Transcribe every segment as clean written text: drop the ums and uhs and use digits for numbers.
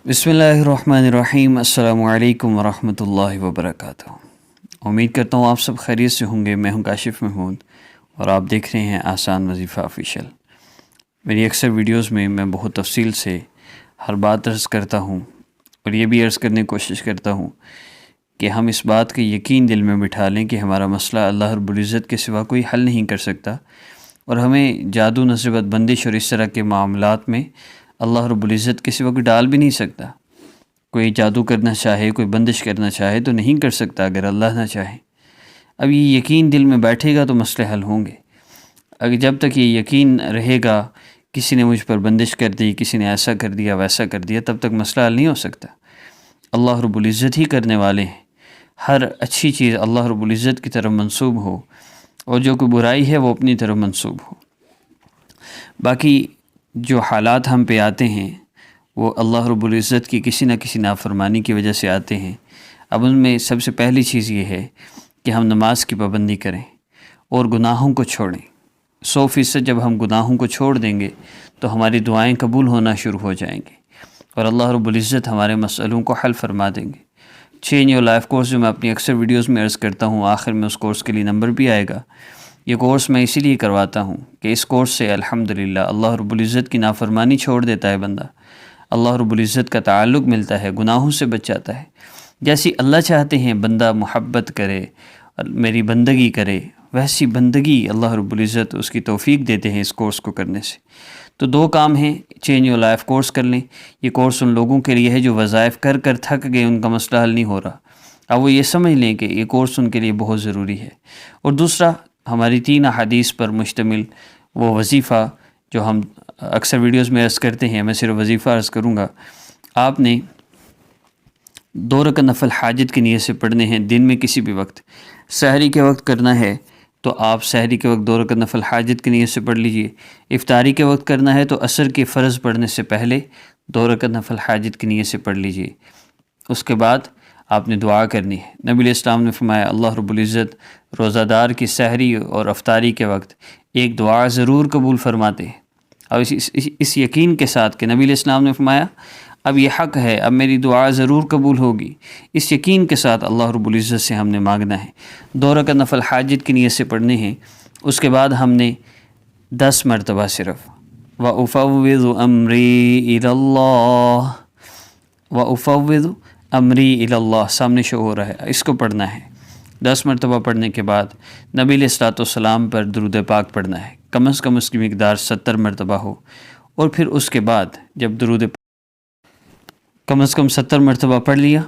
بسم اللہ الرحمن الرحیم۔ السلام علیکم ورحمۃ اللہ وبرکاتہ۔ امید کرتا ہوں آپ سب خیریت سے ہوں گے۔ میں ہوں کاشف محمود اور آپ دیکھ رہے ہیں آسان وظیفہ آفیشیل۔ میری اکثر ویڈیوز میں بہت تفصیل سے ہر بات عرض کرتا ہوں اور یہ بھی عرض کرنے کی کوشش کرتا ہوں کہ ہم اس بات کا یقین دل میں بٹھا لیں کہ ہمارا مسئلہ اللہ رب العزت کے سوا کوئی حل نہیں کر سکتا، اور ہمیں جادو، نظر بد، بندش اور اس طرح کے معاملات میں اللہ رب العزت کے سوا کوئی ڈال بھی نہیں سکتا۔ کوئی جادو کرنا چاہے، کوئی بندش کرنا چاہے تو نہیں کر سکتا اگر اللہ نہ چاہے۔ اب یہ یقین دل میں بیٹھے گا تو مسئلے حل ہوں گے۔ اگر جب تک یہ یقین رہے گا کسی نے مجھ پر بندش کر دی، کسی نے ایسا کر دیا ویسا کر دیا، تب تک مسئلہ حل نہیں ہو سکتا۔ اللہ رب العزت ہی کرنے والے ہیں۔ ہر اچھی چیز اللہ رب العزت کی طرف منسوب ہو، اور جو کوئی برائی ہے وہ اپنی طرف منسوب ہو۔ باقی جو حالات ہم پہ آتے ہیں وہ اللہ رب العزت کی کسی نہ کسی نافرمانی کی وجہ سے آتے ہیں۔ اب ان میں سب سے پہلی چیز یہ ہے کہ ہم نماز کی پابندی کریں اور گناہوں کو چھوڑیں۔ 100% جب ہم گناہوں کو چھوڑ دیں گے تو ہماری دعائیں قبول ہونا شروع ہو جائیں گی اور اللہ رب العزت ہمارے مسئلوں کو حل فرما دیں گے۔ چینج یور لائف کورس جو میں اپنی اکثر ویڈیوز میں عرض کرتا ہوں، آخر میں اس کورس کے لیے نمبر بھی آئے گا۔ یہ کورس میں اسی لیے کرواتا ہوں کہ اس کورس سے الحمدللہ اللہ رب العزت کی نافرمانی چھوڑ دیتا ہے بندہ، اللہ رب العزت کا تعلق ملتا ہے، گناہوں سے بچ جاتا ہے۔ جیسی اللہ چاہتے ہیں بندہ محبت کرے اور میری بندگی کرے، ویسی بندگی اللہ رب العزت اس کی توفیق دیتے ہیں اس کورس کو کرنے سے۔ تو 2 کام ہیں، چینج یور لائف کورس کر لیں۔ یہ کورس ان لوگوں کے لیے ہے جو وظائف کر کر تھک گئے، ان کا مسئلہ حل نہیں ہو رہا۔ اب وہ یہ سمجھ لیں کہ یہ کورس ان کے لیے بہت ضروری ہے۔ اور دوسرا، ہماری 3 احادیث پر مشتمل وہ وظیفہ جو ہم اکثر ویڈیوز میں عرض کرتے ہیں، میں صرف وظیفہ عرض کروں گا۔ آپ نے 2 رکعت نفل حاجت کی نیت سے پڑھنے ہیں دن میں کسی بھی وقت۔ سحری کے وقت کرنا ہے تو آپ سحری کے وقت 2 رکعت نفل حاجت کی نیت سے پڑھ لیجئے۔ افطاری کے وقت کرنا ہے تو عصر کے فرض پڑھنے سے پہلے 2 رکعت نفل حاجت کی نیت سے پڑھ لیجئے۔ اس کے بعد آپ نے دعا کرنی ہے۔ نبی علیہ السلام نے فرمایا اللہ رب العزت روزہ دار کی سحری اور افطاری کے وقت ایک دعا ضرور قبول فرماتے ہیں، اور اس یقین کے ساتھ کہ نبی علیہ السلام نے فرمایا اب یہ حق ہے، اب میری دعا ضرور قبول ہوگی، اس یقین کے ساتھ اللہ رب العزت سے ہم نے مانگنا ہے۔ 2 رکعت نفل حاجت کی نیت سے پڑھنے ہیں۔ اس کے بعد ہم نے 10 مرتبہ صرف وَأُفَوِّضُ أَمْرِي إِلَى اللَّهِ، وَأُفَوِّضُ أَمْرِي إِلَى اللَّهِ سامنے شو ہو رہا ہے، اس کو پڑھنا ہے۔ 10 مرتبہ پڑھنے کے بعد نبی علیہ السلام پر درود پاک پڑھنا ہے، کم از کم اس کی مقدار 70 مرتبہ ہو۔ اور پھر اس کے بعد جب درود کم از کم 70 مرتبہ پڑھ لیا،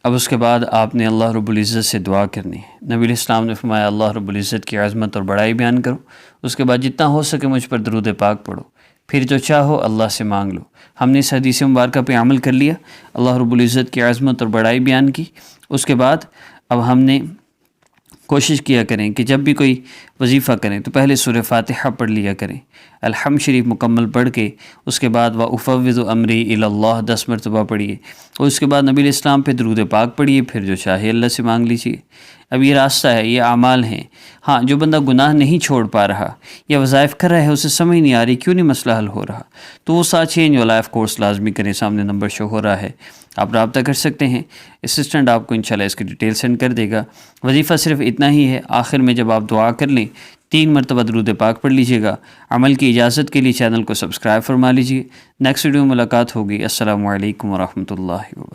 اب اس کے بعد آپ نے اللہ رب العزت سے دعا کرنی ہے۔ نبی علیہ السلام نے فرمایا اللہ رب العزت کی عظمت اور بڑائی بیان کرو، اس کے بعد جتنا ہو سکے مجھ پر درود پاک پڑھو، پھر جو چاہو اللہ سے مانگ لو۔ ہم نے اس حدیث مبارکہ پہ عمل کر لیا، اللہ رب العزت کی عظمت اور بڑائی بیان کی۔ اس کے بعد اب ہم نے کوشش کیا کریں کہ جب بھی کوئی وظیفہ کریں تو پہلے سورہ فاتحہ پڑھ لیا کریں، الحمد شریف مکمل پڑھ کے اس کے بعد وَأُفَوِّضُ أَمْرِي إِلَى اللَّهِ 10 مرتبہ پڑھیے، اور اس کے بعد نبی علیہ السلام پہ درود پاک پڑھیے، پھر جو چاہے اللہ سے مانگ لیجیے۔ اب یہ راستہ ہے، یہ اعمال ہیں۔ ہاں، جو بندہ گناہ نہیں چھوڑ پا رہا یا وظائف کر رہا ہے، اسے سمجھ نہیں آ رہی کیوں نہیں مسئلہ حل ہو رہا، تو وہ ساتھ چینج یور لائف کورس لازمی کریں۔ سامنے نمبر شو ہو رہا ہے، آپ رابطہ کر سکتے ہیں، اسسٹنٹ آپ کو انشاءاللہ اس کی ڈیٹیل سینڈ کر دے گا۔ وظیفہ صرف اتنا ہی ہے، آخر میں جب آپ دعا کر لیں 3 مرتبہ درود پاک پڑھ لیجیے گا۔ عمل کی اجازت کے لیے چینل کو سبسکرائب فرما لیجیے۔ نیکسٹ ویڈیو میں ملاقات ہوگی۔ السلام علیکم ورحمۃ اللہ وبرکاتہ۔